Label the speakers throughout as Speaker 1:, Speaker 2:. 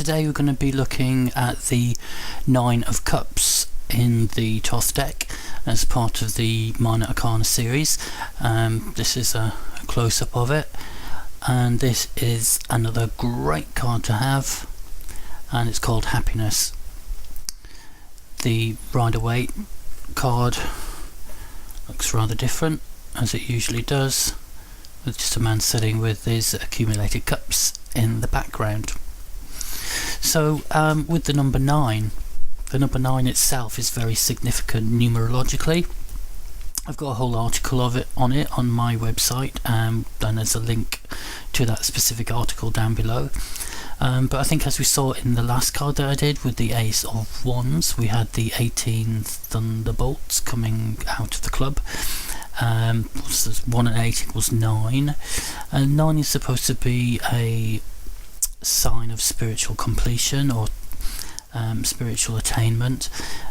Speaker 1: today we're going to be looking at the Nine of Cups in the Thoth deck as part of the Minor Arcana series. This is a close-up of it, and this is another great card to have, and it's called Happiness. The Rider-Waite card looks rather different, as it usually does, with just a man sitting with his accumulated cups in the background. So with the number 9, the number 9 itself is very significant numerologically. I've got a whole article of it on my website, and there's a link to that specific article down below. But I think, as we saw in the last card that I did with the Ace of Wands, we had the 18 thunderbolts coming out of the club. 1 and 8 equals 9, and 9 is supposed to be a sign of spiritual completion or spiritual attainment,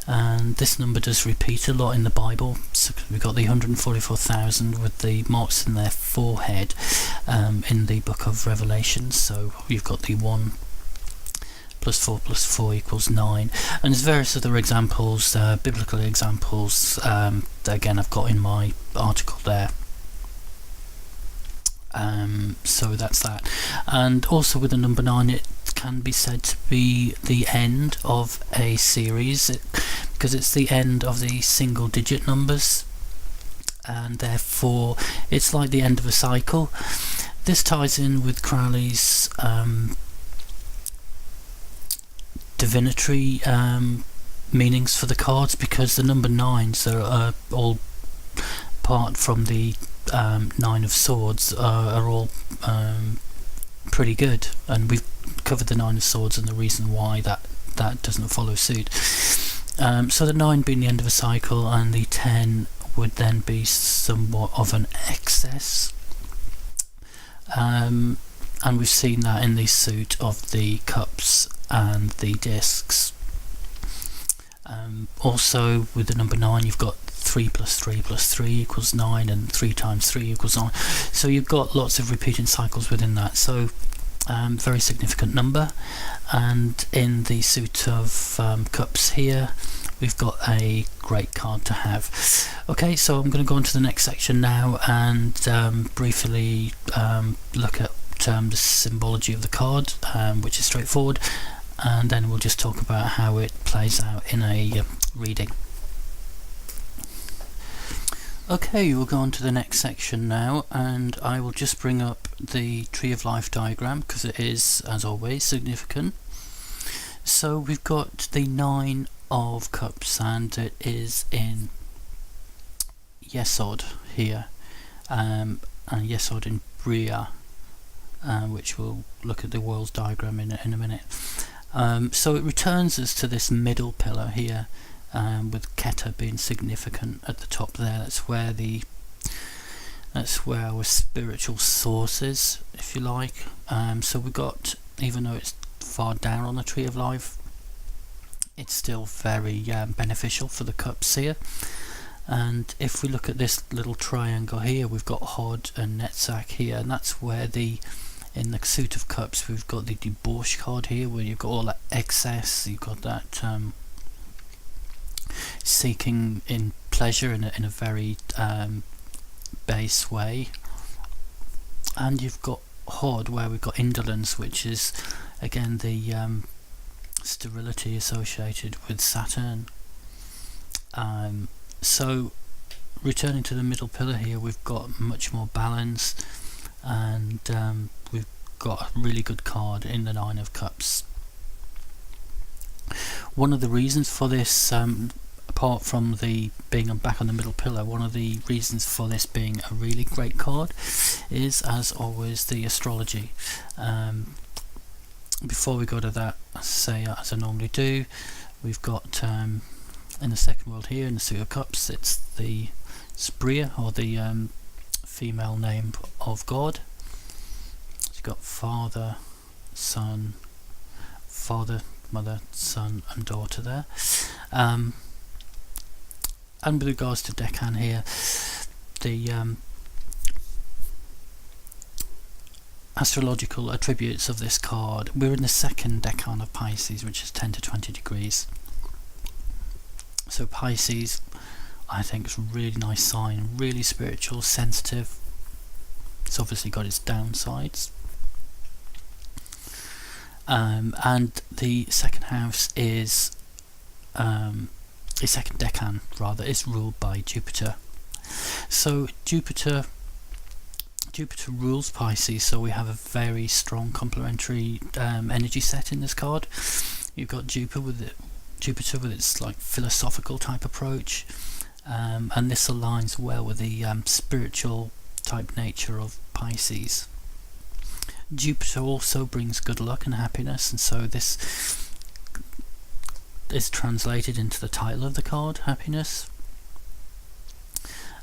Speaker 1: and this number does repeat a lot in the Bible. So we've got the 144,000 with the marks in their forehead in the book of Revelation. So you've got the 1 plus 4 plus 4 equals 9, and there's various other examples, biblical examples, that again I've got in my article there. So that's that. And also with the number 9, it can be said to be the end of a series, because it's the end of the single digit numbers, and therefore it's like the end of a cycle. This ties in with Crowley's divinatory meanings for the cards, because the number 9s are all, apart from the 9 of Swords, are all pretty good, and we've covered the 9 of Swords and the reason why that doesn't follow suit. So the 9 being the end of a cycle, and the 10 would then be somewhat of an excess, and we've seen that in the suit of the cups and the discs. Also with the number 9, you've got 3 plus 3 plus 3 equals 9, and 3 times 3 equals 9. So you've got lots of repeating cycles within that. So very significant number. And in the suit of cups here, we've got a great card to have. Okay, so I'm going to go on to the next section now and briefly look at the symbology of the card, which is straightforward, and then we'll just talk about how it plays out in a reading. Okay, we'll go on to the next section now, and I will just bring up the Tree of Life diagram, because it is, as always, significant. So we've got the 9 of Cups, and it is in Yesod here, and Yesod in Bria, which we'll look at the world's diagram in a minute. So it returns us to this middle pillar here, with Keta being significant at the top there. That's where our spiritual source is, if you like. So we've got, even though it's far down on the Tree of Life, it's still very beneficial for the cups here. And if we look at this little triangle here, we've got Hod and Netzach here, and that's where in the suit of cups we've got the debauch card here, where you've got all that excess, you've got that seeking in pleasure in a very base way, and you've got Hod where we've got indolence, which is again the sterility associated with Saturn. So returning to the middle pillar here, we've got much more balance, and we've got a really good card in the 9 of Cups. One of the reasons for this, apart from the being back on the middle pillar, one of the reasons for this being a really great card is, as always, the astrology. Before we go to that, as I normally do, we've got in the second world here, in the Suit of Cups, it's the Bria, or the female name of God. So you've got Father, Son, Father, Mother, Son and Daughter there. And with regards to Deccan here, the astrological attributes of this card, we're in the second decan of Pisces, which is 10 to 20 degrees. So Pisces, I think, is a really nice sign, really spiritual, sensitive. It's obviously got its downsides. And the second house is, the second decan rather, is ruled by Jupiter. So Jupiter rules Pisces, so we have a very strong complementary energy set in this card. You've got Jupiter with its like philosophical type approach, and this aligns well with the spiritual type nature of Pisces. Jupiter also brings good luck and happiness, and so this is translated into the title of the card, happiness.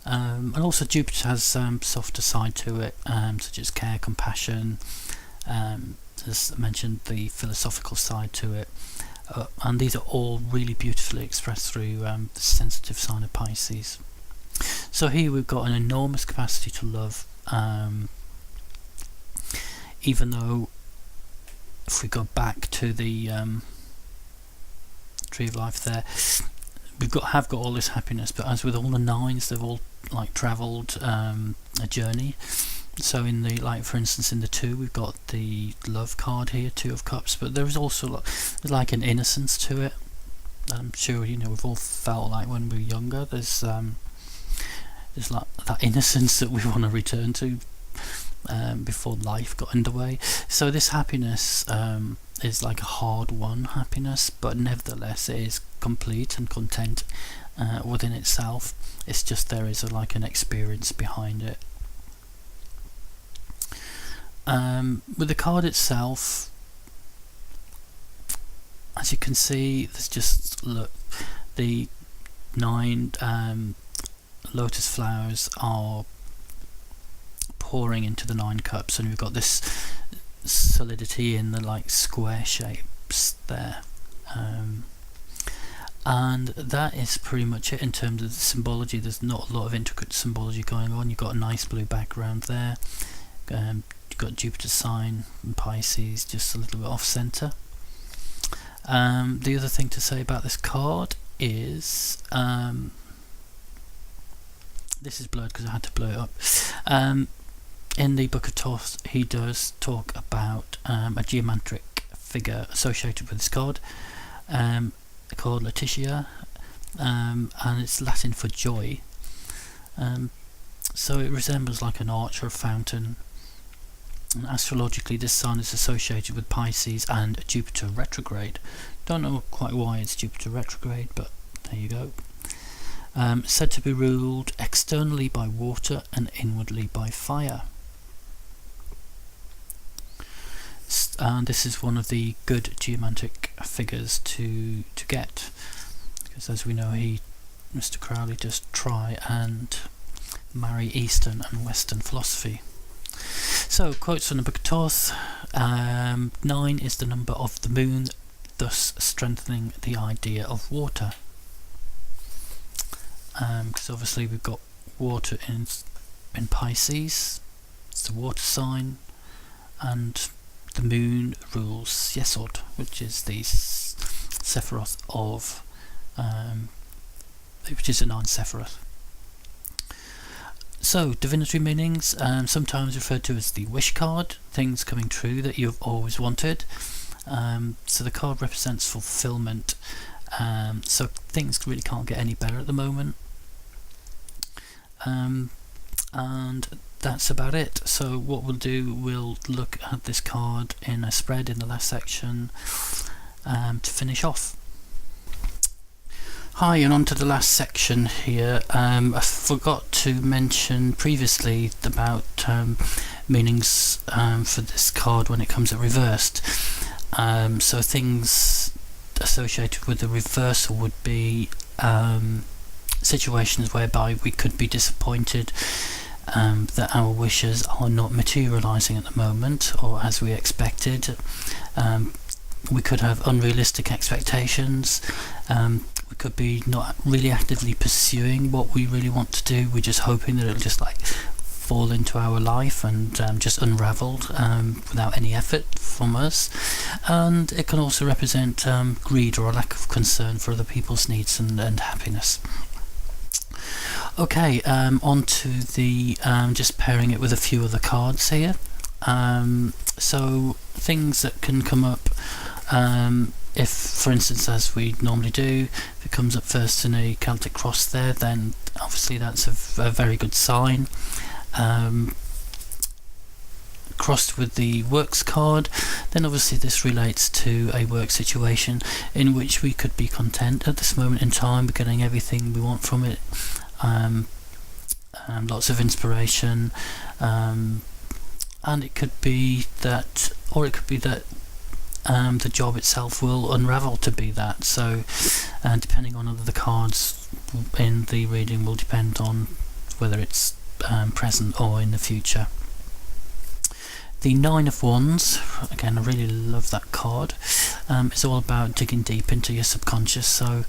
Speaker 1: And also Jupiter has softer side to it, such as care, compassion, as I mentioned, the philosophical side to it, and these are all really beautifully expressed through the sensitive sign of Pisces. So here we've got an enormous capacity to love, even though if we go back to the Tree of Life there, have got all this happiness, but as with all the nines, they've all like travelled a journey. So in the, like for instance in the 2, we've got the love card here, 2 of Cups, but there is also like an innocence to it. I'm sure we've all felt like when we were younger, there's like that innocence that we want to return to before life got underway. So this happiness is like a hard-won happiness, but nevertheless it is complete and content within itself. It's just there is like an experience behind it. With the card itself, as you can see, there's just the 9 lotus flowers are pouring into the 9 cups, and we've got this solidity in the like square shapes there, and that is pretty much it in terms of the symbology. There's not a lot of intricate symbology going on. You've got a nice blue background there, you've got Jupiter's sign and Pisces just a little bit off center. The other thing to say about this card is this is blurred because I had to blow it up. In the Book of Thoth, he does talk about a geometric figure associated with this card, called Letitia, and it's Latin for joy. So it resembles like an arch or a fountain. And astrologically, this sign is associated with Pisces and Jupiter retrograde. Don't know quite why it's Jupiter retrograde, but there you go. Said to be ruled externally by water and inwardly by fire. And this is one of the good geomantic figures to get, because as we know, Mr. Crowley does try and marry Eastern and Western philosophy. So, quotes from the Book of Thoth. 9 is the number of the moon, thus strengthening the idea of water. Because obviously we've got water in Pisces, it's the water sign, and the moon rules Yesod, which is the Sephiroth of, which is a 9 Sephiroth. So, divinatory meanings, sometimes referred to as the wish card, things coming true that you've always wanted. So the card represents fulfillment, so things really can't get any better at the moment. And that's about it. So what we'll do, we'll look at this card in a spread in the last section to finish off. Hi, and on to the last section here. I forgot to mention previously about meanings for this card when it comes at reversed. So things associated with the reversal would be situations whereby we could be disappointed that our wishes are not materialising at the moment or as we expected. We could have unrealistic expectations. We could be not really actively pursuing what we really want to do. We're just hoping that it'll just like fall into our life and just unravelled without any effort from us. And it can also represent greed or a lack of concern for other people's needs and happiness. Okay, on to the just pairing it with a few other cards here. So things that can come up, if, for instance, as we normally do, if it comes up first in a Celtic cross there, then obviously that's a very good sign. Crossed with the works card, then obviously this relates to a work situation in which we could be content at this moment in time. We're getting everything we want from it, lots of inspiration, and it could be that, or it could be that the job itself will unravel to be that. So depending on other cards in the reading will depend on whether it's present or in the future. The Nine of Wands, again, I really love that card. It's all about digging deep into your subconscious. So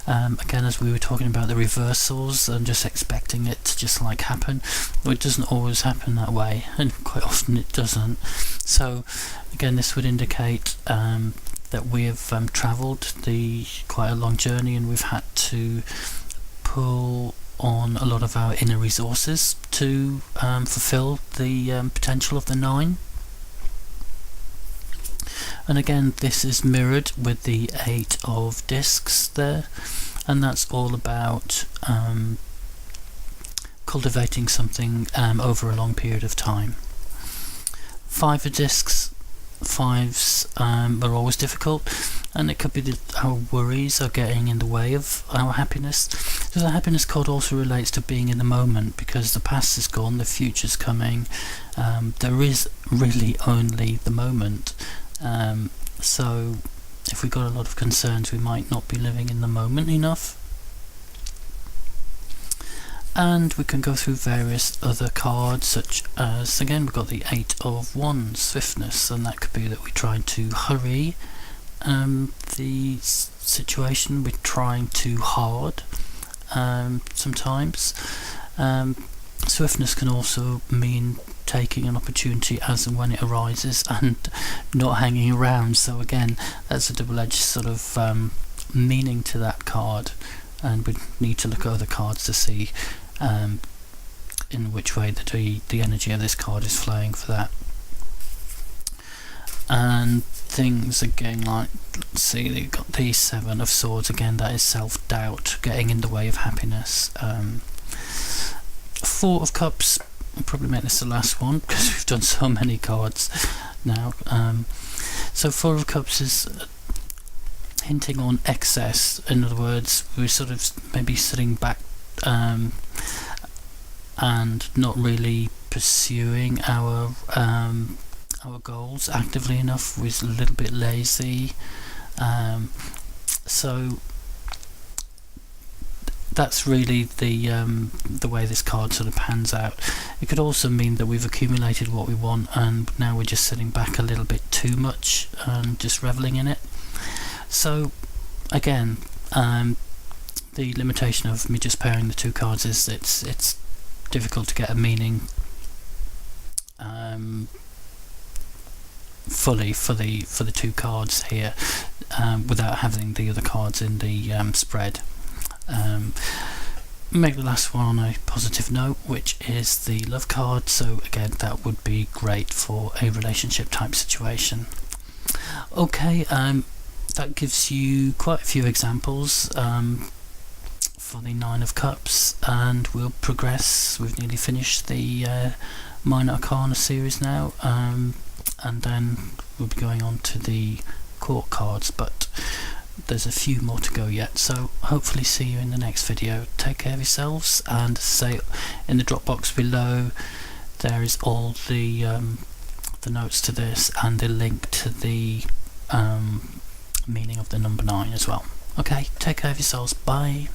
Speaker 1: again, as we were talking about the reversals and just expecting it to just like happen, well, it doesn't always happen that way, and quite often it doesn't. So again, this would indicate that we have travelled quite a long journey, and we've had to pull on a lot of our inner resources to fulfill the potential of the 9. And again, this is mirrored with the 8 of discs there, and that's all about cultivating something over a long period of time. 5 of discs, 5s are always difficult, and it could be that our worries are getting in the way of our happiness. So the happiness card also relates to being in the moment, because the past is gone, the future's coming. There is really only the moment. So if we've got a lot of concerns, we might not be living in the moment enough. And we can go through various other cards, such as, again, we've got the 8 of Wands, swiftness, and that could be that we try to hurry the situation, we're trying too hard sometimes. Swiftness can also mean taking an opportunity as and when it arises and not hanging around. So again, that's a double-edged sort of meaning to that card, and we need to look at other cards to see in which way the energy of this card is flowing for that. And things again, like, let's see, you've got the 7 of Swords, again, that is self-doubt getting in the way of happiness. 4 of Cups, I'll probably make this the last one because we've done so many cards now. So 4 of Cups is hinting on excess. In other words, we're sort of maybe sitting back and not really pursuing our goals actively enough. We're a little bit lazy. So that's really the way this card sort of pans out. It could also mean that we've accumulated what we want, and now we're just sitting back a little bit too much and just reveling in it. So again, the limitation of me just pairing the 2 cards is it's difficult to get a meaning fully for the 2 cards here without having the other cards in the spread. Make the last one on a positive note, which is the love card. So again, that would be great for a relationship type situation. Okay, that gives you quite a few examples for the 9 of Cups, and we'll progress. We've nearly finished the Minor Arcana series now, and then we'll be going on to the court cards, but there's a few more to go yet. So hopefully see you in the next video. Take care of yourselves, and say in the drop box below there is all the notes to this and the link to the meaning of the number 9 as well. Okay, take care of yourselves. Bye.